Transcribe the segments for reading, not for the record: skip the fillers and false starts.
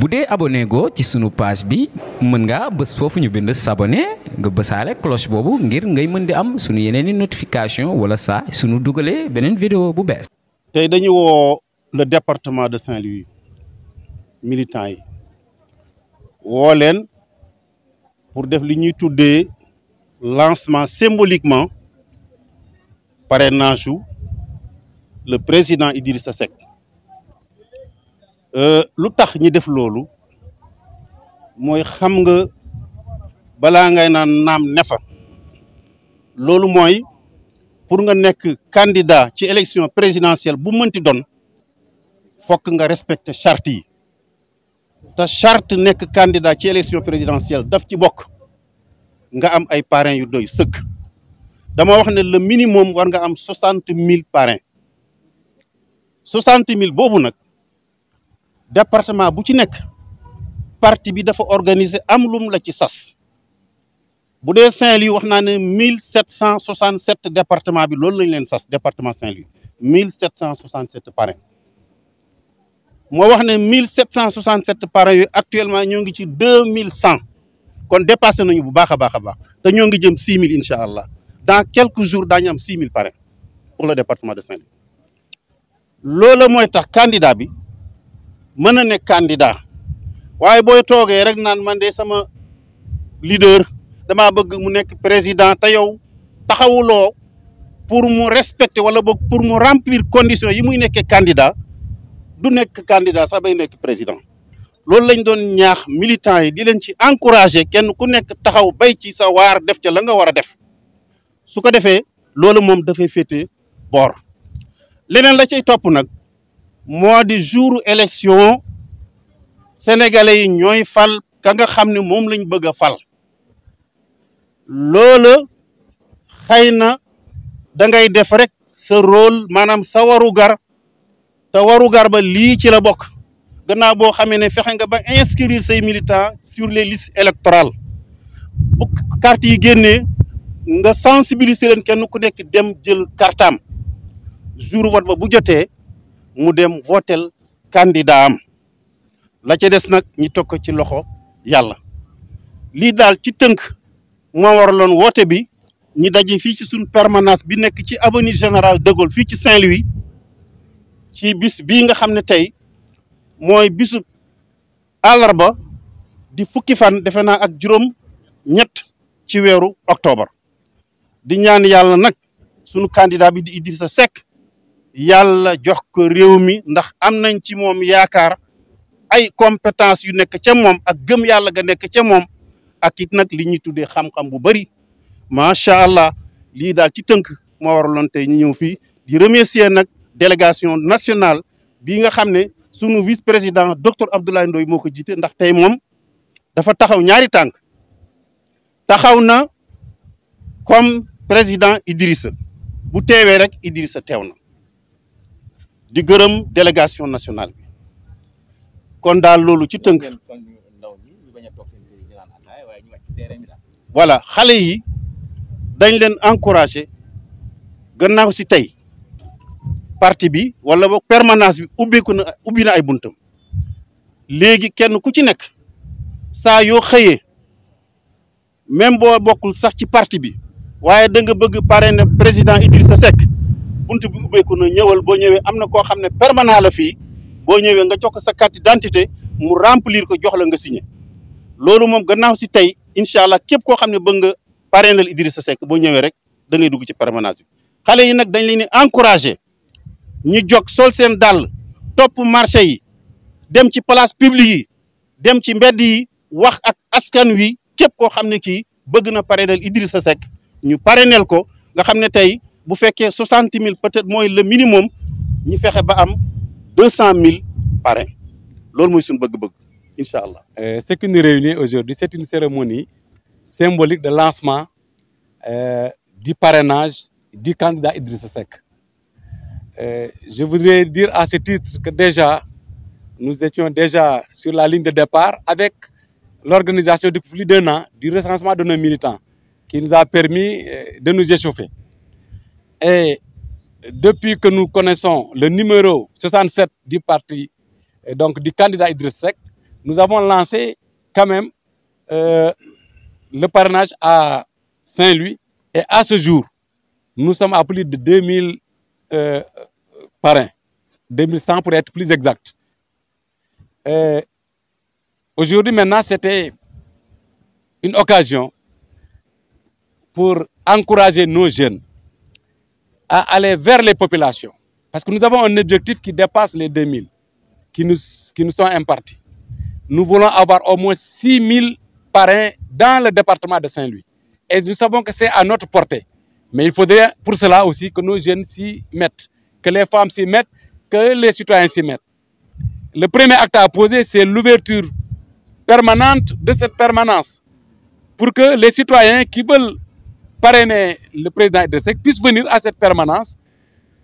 bu dee abonné go ci sunu page bi mën ngaa bës foofu ñu bind s'abonner nga bësaale cloche boobu ngir ngay mën di am sunu yeneen i notification wala saa sunu dugalee beneen vidéo bu bees. tey dañu woo le département de Saint-Louis militants yi woo leen pour def li ñuy tuddee lancement symboliquement parrainage u le président Idrissa Seck. lu tax ñi def loolu mooy xam nga balaa ngay naan naam nefa loolu mooy pour nga nekk candidat ci élection présidentielle bu mënti doon fokk nga respecter charte yi te charte nekk candidat ci élection présidentielle daf ci bokk nga am ay parrains yu doy sëkk. dama wax ne le minimum war nga am 60 000 parrains 60 000 boobu nag département bu ci nekk parti bi dafa organiser am lum la ci sas bu dee Saint-Louis wax naa ne 1767 département bi loolu lañ leen sas département Saint-Louis 1767 parrains moo wax ne 1767 parrains yooyu actuellement ñoo ngi ci 2100 kon dépassé nañu bu baax a baax a baax te ñoo ngi jëm 6000 incha allah dans quelques jours daañu am 6000 parrains pour le département de Saint-Louis loolu mooy tax candidat bi mën a nekk candidat waaye booy toogee rek naan man de sama leader damaa bëgg mu nekk président te yow taxawuloo pour mu respecter wala boog pour mu remplir conditions yi muy nekkee candidat du nekk candidat sax bay nekk président loolu lañ doon ñaax militants yi di leen ci encourager kenn ku nekk taxaw bay ci sa waar def ca la nga war a def su ko defee loolu moom dafay féete boor leneen la cay topp nag moo di jour élection sénégalais yi ñooy fal ka nga xam ne moom lañ bëgg a fal loola xëy na da ngay def rek sa rôle maanaam sa warugar te warugar ba lii ci la bokk gannaaw boo xamee ne fexe nga ba inscrire say militants sur les listes électorales bu carte yi génnee nga sensibiliser leen kenn ku nekk dem jël kartaam jour vote ba bu jotee mu dem votel candidat am la ca des nag ñi teg ko ci loxo yàlla lii daal ci tënk moo waraloon woote bi ñi daje fii ci suñ permanence bi nekk ci avenue Général de Gaulle fii ci Saint-Louis ci bis bii nga xam ne tey mooy bisu àllarba di fukki fan defe naa ak juróom-ñett ci weeru octobre di ñaan yàlla nag sunu candidat bi di Idrissa Seck yàlla jox ko réew mi ndax am nañ ci moom yaakaar ay compétence yu nekk ca moom ak gëm yàlla ga nekk ca moom ak it nag li ñuy tuddee xam-xam bu bëri macha allah lii daal ci tënk moo waraloon tey ñu ñëw fii di remercier nag délégation nationale bii nga xam ne sunu vice président docteur Abdoulaye Ndoye moo ko jiite ndax tey moom dafa taxaw ñaari tànk taxaw na comme président Idrissa bu teewee rek Idrissa teew na di gërëm délégation nationale bi kon daal loolu ci tënk voilà xale yi dañ leen encouragé gannaaw si tey parti bi wala boog permanence bi ubbi na ay buntam léegi kenn ku ci nekk saa yoo xëyee même boo bokkul sax ci parti bi waaye da nga bëgg parrainer président Idrissa Seck bunt bi ubbeeku na ñëwal boo ñëwee am na koo xam ne permanent la fii boo ñëwee nga jox ko sa carte d'identité mu remplir ko jox la nga signé loolu moom gannaaw si tey incha allah képp koo xam ne bëgg nga parrainel Idrissa Seck boo ñëwee rek da ngay dugg ci permanence bi xale yi nag dañ leen di encouragé ñu jóg sol seen dàll topp marché yi dem ci place publique yi dem ci mbedd yi wax ak askan wi képp koo xam ne kii bëgg na parrainel Idrissa Seck ñu parrainel ko nga xam ne tey bu fekkee 60 000 peut-être mooy le minimum ñu fexe ba am 200 000 parrains loolu mooy suñu bëgg-bëgg incha allah. Ce qui nous réunit aujourd'hui, c'est une cérémonie symbolique de lancement du parrainage du candidat Idrissa Seck. Je voudrais dire à ce titre que déjà, nous étions déjà sur la ligne de départ avec l'organisation depuis plus d'1 an du recensement de nos militants qui nous a permis de nous échauffer. Et depuis que nous connaissons le numéro 67 du parti, donc du candidat Idrissa Seck, nous avons lancé quand même le parrainage à Saint-Louis. Et à ce jour, nous sommes à plus de 2000 parrains, 2100 pour être plus exact. Aujourd'hui, maintenant, c'était une occasion pour encourager nos jeunes à aller vers les populations. Parce que nous avons un objectif qui dépasse les 2000 qui nous sont impartis. Nous voulons avoir au moins 6000 parrains dans le département de Saint-Louis. Et nous savons que c'est à notre portée. Mais il faudrait pour cela aussi que nos jeunes s'y mettent, que les femmes s'y mettent, que les citoyens s'y mettent. Le premier acte à poser, c'est l'ouverture permanente de cette permanence pour que les citoyens qui veulent parrainer le président Idrissa Seck puissent venir à cette permanence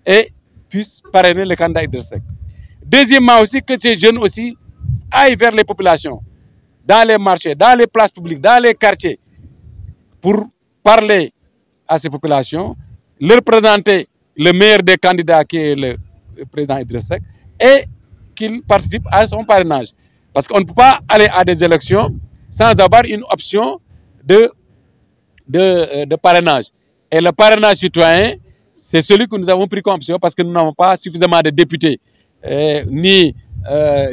et puissent parrainer le candidat Idrissa Seck. Deuxièmement aussi, que ces jeunes aussi aillent vers les populations, dans les marchés, dans les places publiques, dans les quartiers, pour parler à ces populations, leur présenter le meilleur des candidats qui est le président Idrissa Seck et qu'ils participent à son parrainage. Parce qu'on ne peut pas aller à des élections sans avoir une option de parrainage. Et le parrainage citoyen, c'est celui que nous avons pris comme option parce que nous n'avons pas suffisamment de députés ni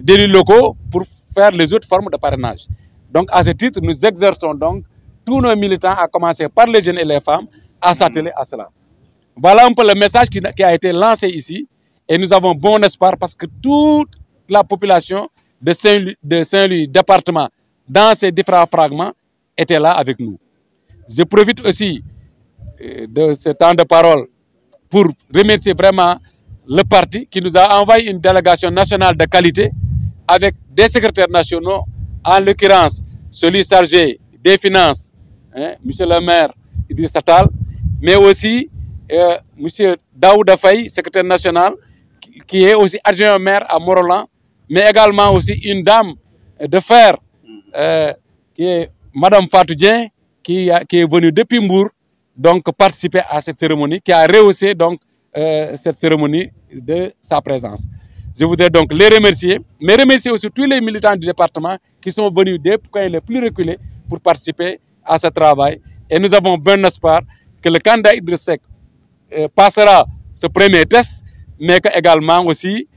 d'élus locaux pour faire les autres formes de parrainage. Donc, à ce titre, nous exerçons donc tous nos militants, à commencer par les jeunes et les femmes, à s'atteler à cela. Voilà un peu le message qui a été lancé ici. Et nous avons bon espoir parce que toute la population de Saint-Louis, département, dans ces différents fragments, était là avec nous. Je profite aussi de ce temps de parole pour remercier vraiment le parti qui nous a envoyé une délégation nationale de qualité avec des secrétaires nationaux, en l'occurrence celui chargé des finances, monsieur le maire Idrissa Tall, mais aussi monsieur Daouda Faye, secrétaire national, qui est aussi adjoint au maire à Morolan, mais également aussi une dame de fer qui est madame Fatou Dien, qui est venue depuis Mbour, donc participer à cette cérémonie, qui a rehaussé donc cette cérémonie de sa présence. Je voudrais donc les remercier, mais remercier aussi tous les militants du département qui sont venus des points les plus reculés pour participer à ce travail. Et nous avons bon espoir que le candidat Idrissa Seck passera ce premier test, mais qu'également aussi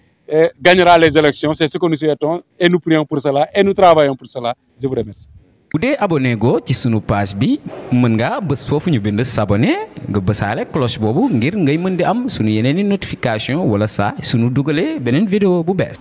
gagnera les élections. C'est ce que nous souhaitons et nous prions pour cela et nous travaillons pour cela. Je vous remercie. bu dee abonné go ci sunu page bi mën nga bës foofu ñu bind s'abonner nga bësaale cloche boobu ngir ngay mën di am sunu yeneeni notification wala saa sunu dugalee beneen vidéo bu bees